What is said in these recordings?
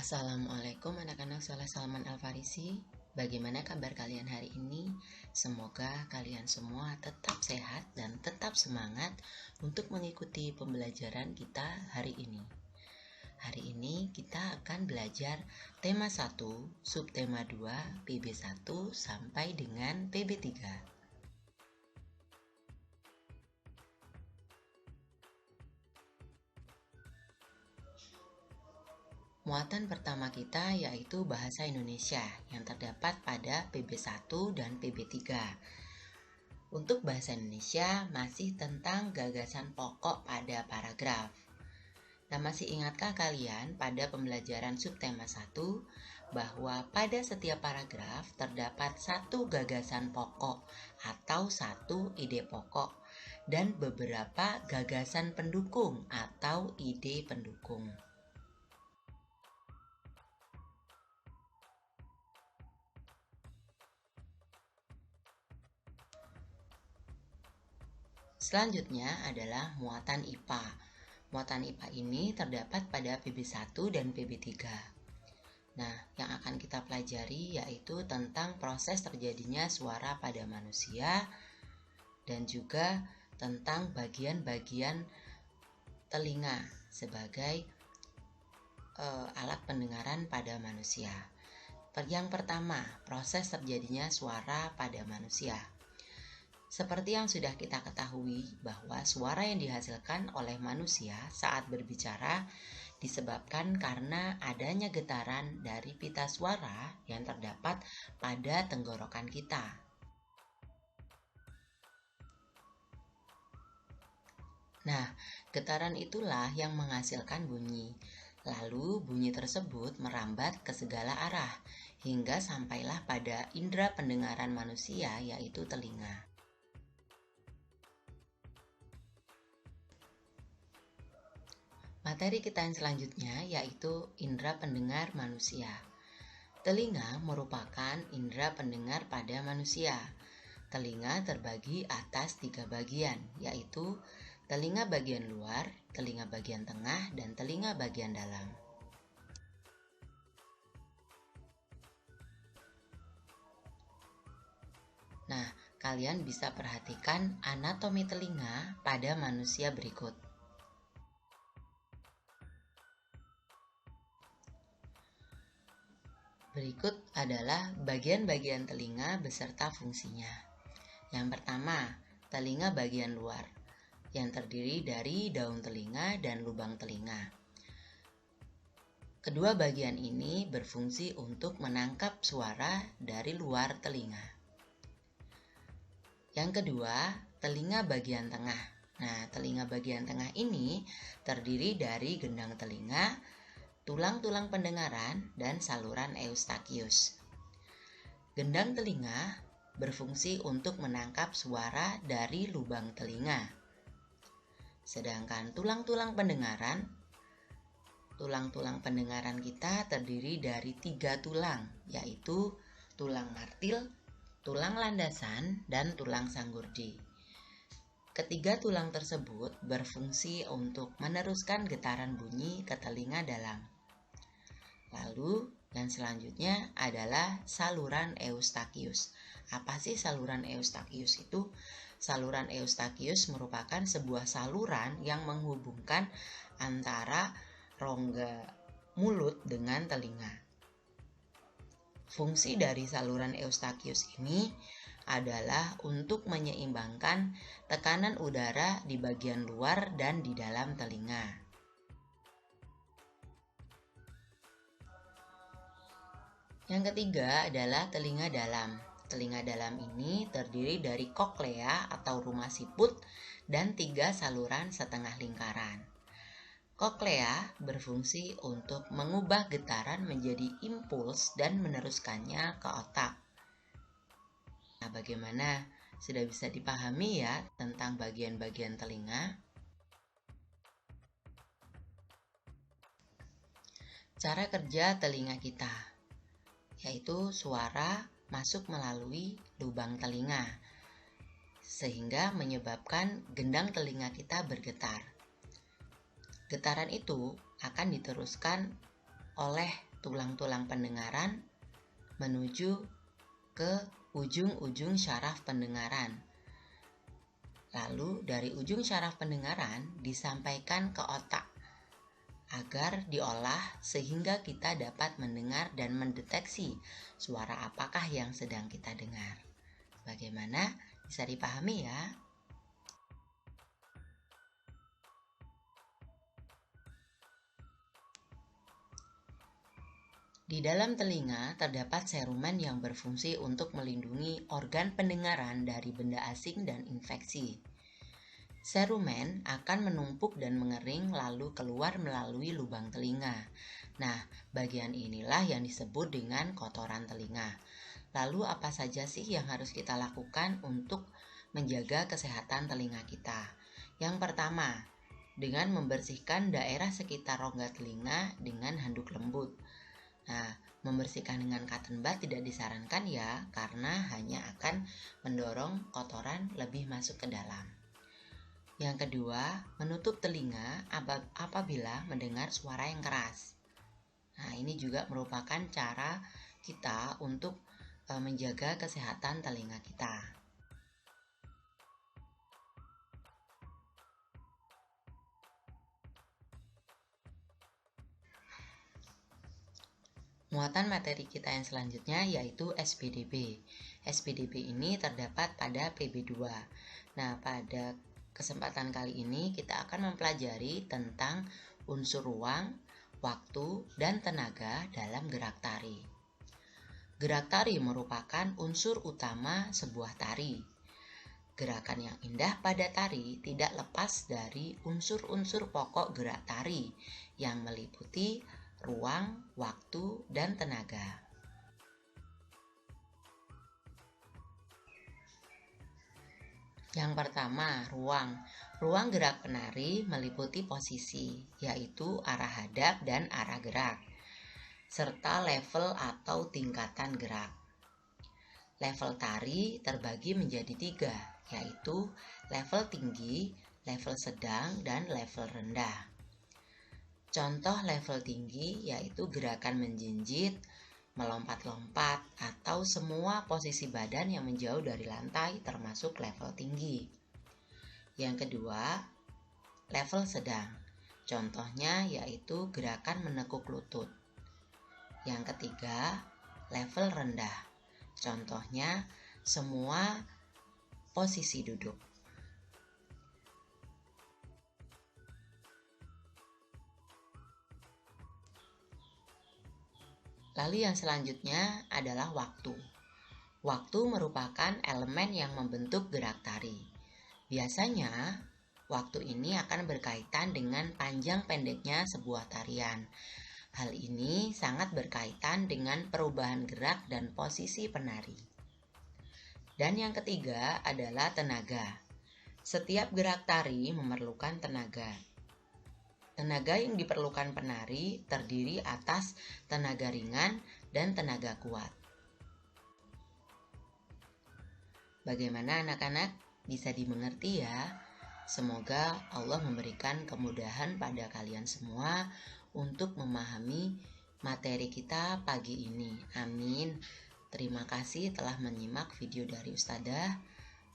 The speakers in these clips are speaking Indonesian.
Assalamualaikum anak-anak Soleh Salman Al-Farisi. Bagaimana kabar kalian hari ini? Semoga kalian semua tetap sehat dan tetap semangat untuk mengikuti pembelajaran kita hari ini. Hari ini kita akan belajar tema 1, subtema 2, PB 1 sampai dengan PB 3. Muatan pertama kita yaitu bahasa Indonesia yang terdapat pada PB 1 dan PB 3. Untuk bahasa Indonesia masih tentang gagasan pokok pada paragraf. Nah, masih ingatkah kalian pada pembelajaran subtema 1 bahwa pada setiap paragraf terdapat satu gagasan pokok atau satu ide pokok dan beberapa gagasan pendukung atau ide pendukung. Selanjutnya adalah muatan IPA. Muatan IPA ini terdapat pada PB 1 dan PB 3. Nah, yang akan kita pelajari yaitu tentang proses terjadinya suara pada manusia dan juga tentang bagian-bagian telinga sebagai alat pendengaran pada manusia. Yang pertama, proses terjadinya suara pada manusia. Seperti yang sudah kita ketahui bahwa suara yang dihasilkan oleh manusia saat berbicara disebabkan karena adanya getaran dari pita suara yang terdapat pada tenggorokan kita. Nah, getaran itulah yang menghasilkan bunyi. Lalu bunyi tersebut merambat ke segala arah hingga sampailah pada indera pendengaran manusia yaitu telinga. Materi kita yang selanjutnya yaitu indera pendengar manusia. Telinga merupakan indera pendengar pada manusia. Telinga terbagi atas 3 bagian, yaitu telinga bagian luar, telinga bagian tengah, dan telinga bagian dalam. Nah, kalian bisa perhatikan anatomi telinga pada manusia berikut. Berikut adalah bagian-bagian telinga beserta fungsinya. Yang pertama, telinga bagian luar, yang terdiri dari daun telinga dan lubang telinga. Kedua bagian ini berfungsi untuk menangkap suara dari luar telinga. Yang kedua, telinga bagian tengah. Nah, telinga bagian tengah ini terdiri dari gendang telinga, tulang-tulang pendengaran, dan saluran eustachius. Gendang telinga berfungsi untuk menangkap suara dari lubang telinga. Sedangkan tulang-tulang pendengaran kita terdiri dari 3 tulang, yaitu tulang martil, tulang landasan, dan tulang sanggurdi. Ketiga tulang tersebut berfungsi untuk meneruskan getaran bunyi ke telinga dalam. Lalu yang selanjutnya adalah saluran eustachius. Apa sih saluran eustachius itu? Saluran eustachius merupakan sebuah saluran yang menghubungkan antara rongga mulut dengan telinga. Fungsi dari saluran eustachius ini adalah untuk menyeimbangkan tekanan udara di bagian luar dan di dalam telinga. Yang ketiga adalah telinga dalam. Telinga dalam ini terdiri dari koklea atau rumah siput dan 3 saluran setengah lingkaran. Koklea berfungsi untuk mengubah getaran menjadi impuls dan meneruskannya ke otak. Nah, bagaimana? Sudah bisa dipahami ya tentang bagian-bagian telinga? Cara kerja telinga kita, yaitu suara masuk melalui lubang telinga, sehingga menyebabkan gendang telinga kita bergetar. Getaran itu akan diteruskan oleh tulang-tulang pendengaran menuju ke ujung-ujung syaraf pendengaran. Lalu dari ujung syaraf pendengaran disampaikan ke otak agar diolah sehingga kita dapat mendengar dan mendeteksi suara apakah yang sedang kita dengar. Bagaimana? Bisa dipahami ya? Di dalam telinga terdapat serumen yang berfungsi untuk melindungi organ pendengaran dari benda asing dan infeksi. Serumen akan menumpuk dan mengering lalu keluar melalui lubang telinga. Nah, bagian inilah yang disebut dengan kotoran telinga. Lalu apa saja sih yang harus kita lakukan untuk menjaga kesehatan telinga kita? Yang pertama, dengan membersihkan daerah sekitar rongga telinga dengan handuk lembut. Nah, membersihkan dengan cotton bud tidak disarankan ya, karena hanya akan mendorong kotoran lebih masuk ke dalam. Yang kedua, menutup telinga apabila mendengar suara yang keras. Nah, ini juga merupakan cara kita untuk menjaga kesehatan telinga kita. Muatan materi kita yang selanjutnya yaitu SPDB. SPDB ini terdapat pada PB2. Nah, pada kesempatan kali ini kita akan mempelajari tentang unsur ruang, waktu, dan tenaga dalam gerak tari. Gerak tari merupakan unsur utama sebuah tari. Gerakan yang indah pada tari tidak lepas dari unsur-unsur pokok gerak tari yang meliputi ruang, waktu, dan tenaga. Yang pertama, ruang. Ruang gerak penari meliputi posisi, yaitu arah hadap dan arah gerak, serta level atau tingkatan gerak. Level tari terbagi menjadi 3, yaitu level tinggi, level sedang, dan level rendah. Contoh level tinggi yaitu gerakan menjinjit, melompat-lompat, atau semua posisi badan yang menjauh dari lantai termasuk level tinggi. Yang kedua, level sedang. Contohnya yaitu gerakan menekuk lutut. Yang ketiga, level rendah. Contohnya semua posisi duduk. Lalu yang selanjutnya adalah waktu. Waktu merupakan elemen yang membentuk gerak tari. Biasanya, waktu ini akan berkaitan dengan panjang pendeknya sebuah tarian. Hal ini sangat berkaitan dengan perubahan gerak dan posisi penari. Dan yang ketiga adalah tenaga. Setiap gerak tari memerlukan tenaga. Tenaga yang diperlukan penari terdiri atas tenaga ringan dan tenaga kuat. Bagaimana anak-anak? Bisa dimengerti ya? Semoga Allah memberikan kemudahan pada kalian semua untuk memahami materi kita pagi ini. Amin. Terima kasih telah menyimak video dari Ustadzah.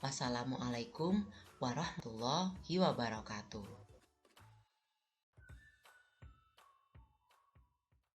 Wassalamualaikum warahmatullahi wabarakatuh.